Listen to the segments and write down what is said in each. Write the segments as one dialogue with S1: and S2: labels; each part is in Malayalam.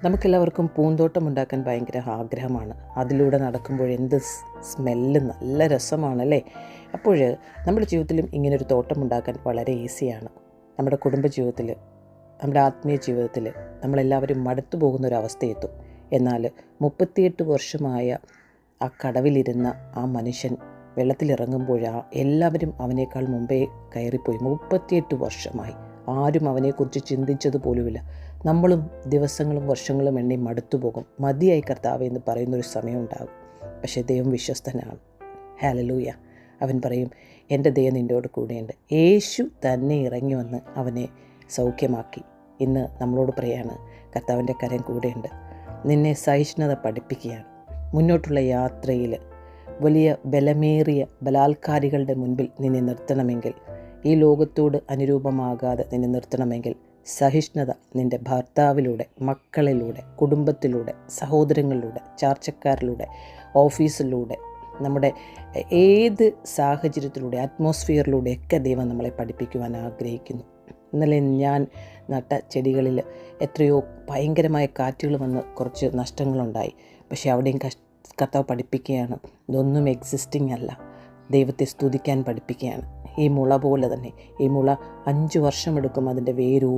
S1: നമുക്കെല്ലാവർക്കും പൂന്തോട്ടം ഉണ്ടാക്കാൻ ഭയങ്കര ആഗ്രഹമാണ്. അതിലൂടെ നടക്കുമ്പോൾ എന്ത് സ്മെല്ല്, നല്ല രസമാണല്ലേ. അപ്പോൾ നമ്മുടെ ജീവിതത്തിലും ഇങ്ങനൊരു തോട്ടം ഉണ്ടാക്കാൻ വളരെ ഈസിയാണ്. നമ്മുടെ കുടുംബ ജീവിതത്തിൽ, നമ്മുടെ ആത്മീയ ജീവിതത്തിൽ നമ്മളെല്ലാവരും മടുത്തു പോകുന്നൊരവസ്ഥയെത്തും. എന്നാൽ 38 വർഷമായ ആ കടവിലിരുന്ന ആ മനുഷ്യൻ വെള്ളത്തിലിറങ്ങുമ്പോൾ എല്ലാവരും അവനേക്കാൾ മുമ്പേ കയറിപ്പോയി. 38 വർഷമായി ആരും അവനെക്കുറിച്ച് ചിന്തിച്ചതുപോലുമില്ല. നമ്മളും ദിവസങ്ങളും വർഷങ്ങളും എണ്ണി മടുത്തു പോകും. മതിയായി കർത്താവേ എന്ന് പറയുന്നൊരു സമയമുണ്ടാകും. പക്ഷേ ദൈവം വിശ്വസ്തനാണ്. ഹല്ലേലൂയ. അവൻ പറയും, എൻ്റെ ദയ നിൻ്റെയോട് കൂടെയുണ്ട്. യേശു തന്നെ ഇറങ്ങി വന്ന് അവനെ സൗഖ്യമാക്കി. ഇന്ന് നമ്മളോട് പറയാണ്, കർത്താവിൻ്റെ കരം കൂടെയുണ്ട്. നിന്നെ സഹിഷ്ണുത പഠിപ്പിക്കുകയാണ്. മുന്നോട്ടുള്ള യാത്രയിൽ വലിയ ബലമേറിയ ബലാത്കാരികളുടെ മുൻപിൽ നിന്നെ നിർത്തണമെങ്കിൽ, ഈ ലോകത്തോട് അനുരൂപമാകാതെ നിന്നെ നിർത്തണമെങ്കിൽ സഹിഷ്ണുത നിൻ്റെ ഭർത്താവിലൂടെ, മക്കളിലൂടെ, കുടുംബത്തിലൂടെ, സഹോദരങ്ങളിലൂടെ, ചാർച്ചക്കാരിലൂടെ, ഓഫീസിലൂടെ, നമ്മുടെ ഏത് സാഹചര്യത്തിലൂടെ, അറ്റ്മോസ്ഫിയറിലൂടെയൊക്കെ ദൈവം നമ്മളെ പഠിപ്പിക്കുവാൻ ആഗ്രഹിക്കുന്നു. ഇന്നലെ ഞാൻ നട്ട ചെടികളിൽ എത്രയോ ഭയങ്കരമായ കാറ്റുകൾ വന്ന് കുറച്ച് നഷ്ടങ്ങളുണ്ടായി. പക്ഷേ അവിടെയും കർത്താവ് പഠിപ്പിക്കുകയാണ്, ഇതൊന്നും എക്സിസ്റ്റിംഗ് അല്ല, ദൈവത്തെ സ്തുതിക്കാൻ പഠിപ്പിക്കുകയാണ്. ഈ മുള പോലെ തന്നെ, ഈ മുള 5 വർഷമെടുക്കും അതിൻ്റെ വേര്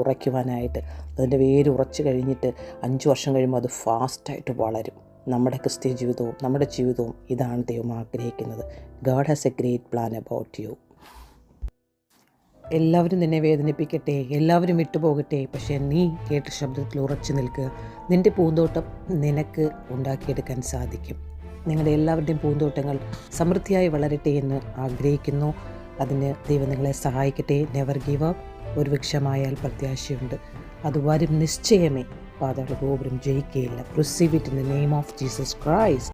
S1: ഉറയ്ക്കുവാനായിട്ട്. അതിൻ്റെ വേര് ഉറച്ചു കഴിഞ്ഞിട്ട് 5 വർഷം കഴിയുമ്പോൾ അത് ഫാസ്റ്റായിട്ട് വളരും. നമ്മുടെ ക്രിസ്തീയ ജീവിതവും നമ്മുടെ ജീവിതവും ഇതാണ് ദൈവം ആഗ്രഹിക്കുന്നത്. God has A great plan about you. എല്ലാവരും നിന്നെ വേദനിപ്പിക്കട്ടെ, എല്ലാവരും വിട്ടുപോകട്ടെ, പക്ഷേ നീ കേട്ട ശബ്ദത്തിൽ ഉറച്ചു നിൽക്കുക. നിൻ്റെ പൂന്തോട്ടം നിനക്ക് ഉണ്ടാക്കിയെടുക്കാൻ സാധിക്കും. നിങ്ങളുടെ എല്ലാവരുടെയും പൂന്തോട്ടങ്ങൾ സമൃദ്ധിയായി വളരട്ടെ എന്ന് ആഗ്രഹിക്കുന്നു. അതിന് ദൈവം നിങ്ങളെ സഹായിക്കട്ടെ. Never give up. ഒരു വൃക്ഷമായാൽ പ്രത്യാശയുണ്ട്, അത് വരും നിശ്ചയമേ. പാതാള ഗോപുരം ജയിക്കുകയില്ല. Receive it in the name of Jesus Christ.